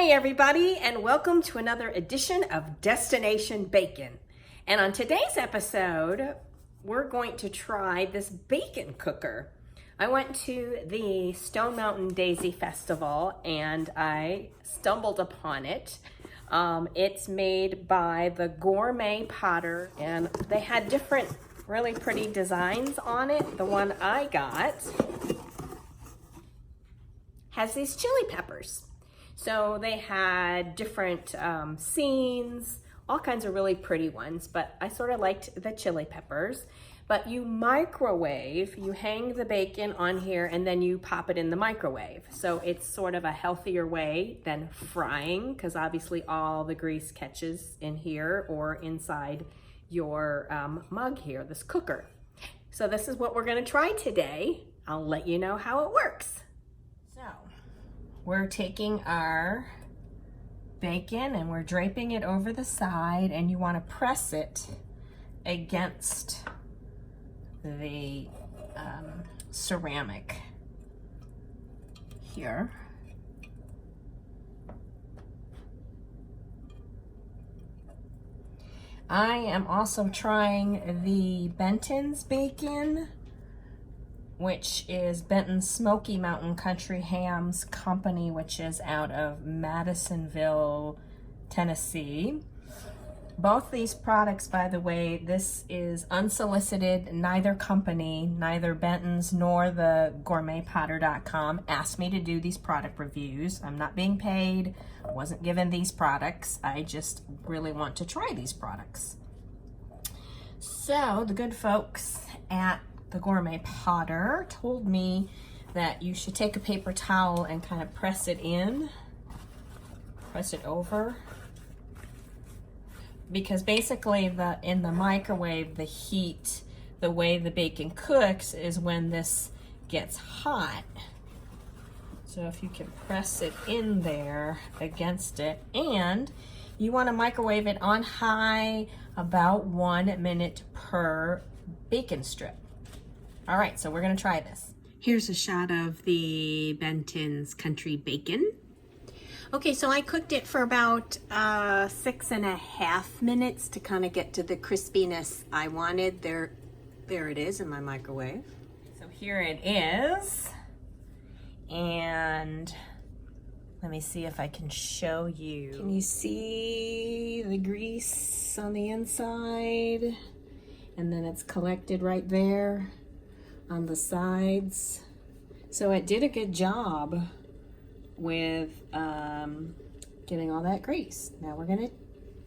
Hey everybody, and welcome to another edition of Destination Bacon. And on today's episode, we're going to try this bacon cooker. I went to the Stone Mountain Daisy Festival and I stumbled upon it. It's made by the Gourmet Potter, and they had different really pretty designs on it. The one I got has these chili peppers. So they had different scenes, all kinds of really pretty ones, but I sort of liked the chili peppers. But you microwave, you hang the bacon on here and then you pop it in the microwave. So it's sort of a healthier way than frying, because obviously all the grease catches in here or inside your mug here, this cooker. So this is what we're gonna try today. I'll let you know how it works. So we're taking our bacon and we're draping it over the side, and you want to press it against the ceramic here. I am also trying the Benton's bacon, which is Benton Smoky Mountain Country Hams Company, which is out of Madisonville, Tennessee. Both these products, by the way, this is unsolicited. Neither company, neither Benton's nor the gourmetpotter.com asked me to do these product reviews. I'm not being paid. I wasn't given these products. I just really want to try these products. So the good folks at the Gourmet Potter told me that you should take a paper towel and kind of press it in, press it over, because basically in the microwave, the heat, the way the bacon cooks is when this gets hot. So if you can press it in there against it, and you want to microwave it on high, about 1 minute per bacon strip. All right, so we're gonna try this. Here's a shot of the Benton's country bacon. Okay, so I cooked it for about 6.5 minutes to kind of get to the crispiness I wanted. There it is in my microwave. So here it is. And let me see if I can show you. Can you see the grease on the inside? And then it's collected right there on the sides. So it did a good job with getting all that grease. Now we're gonna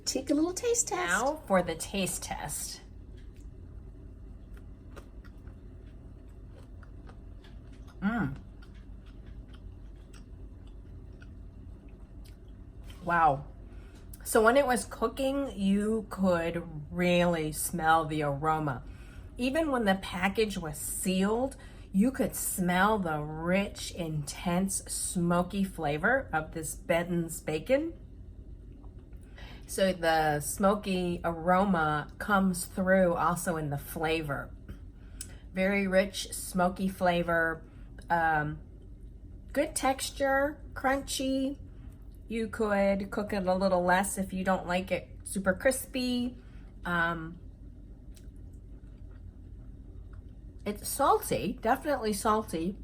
take a little taste test. Now for the taste test. Wow. So when it was cooking, you could really smell the aroma. Even when the package was sealed, you could smell the rich, intense, smoky flavor of this Benton's bacon. So the smoky aroma comes through also in the flavor. Very rich, smoky flavor, good texture, crunchy. You could cook it a little less if you don't like it super crispy. It's salty, definitely salty,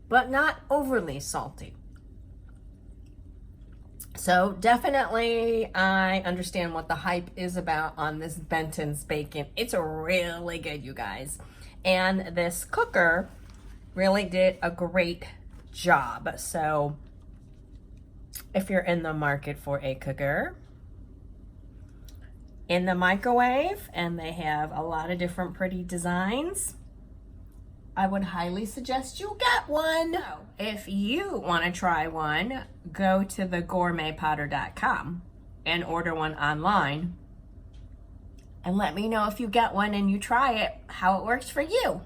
but not overly salty. So definitely I understand what the hype is about on this Benton's bacon. It's really good, you guys. And this cooker really did a great job. So if you're in the market for a cooker, in the microwave, and they have a lot of different pretty designs, I would highly suggest you get one. If you want to try one, go to the gourmetpotter.com and order one online, and let me know if you get one and you try it, how it works for you.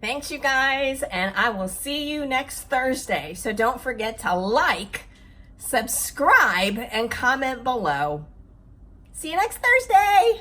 Thanks, you guys, and I will see you next Thursday. So don't forget to like, subscribe, and comment below. See you next Thursday.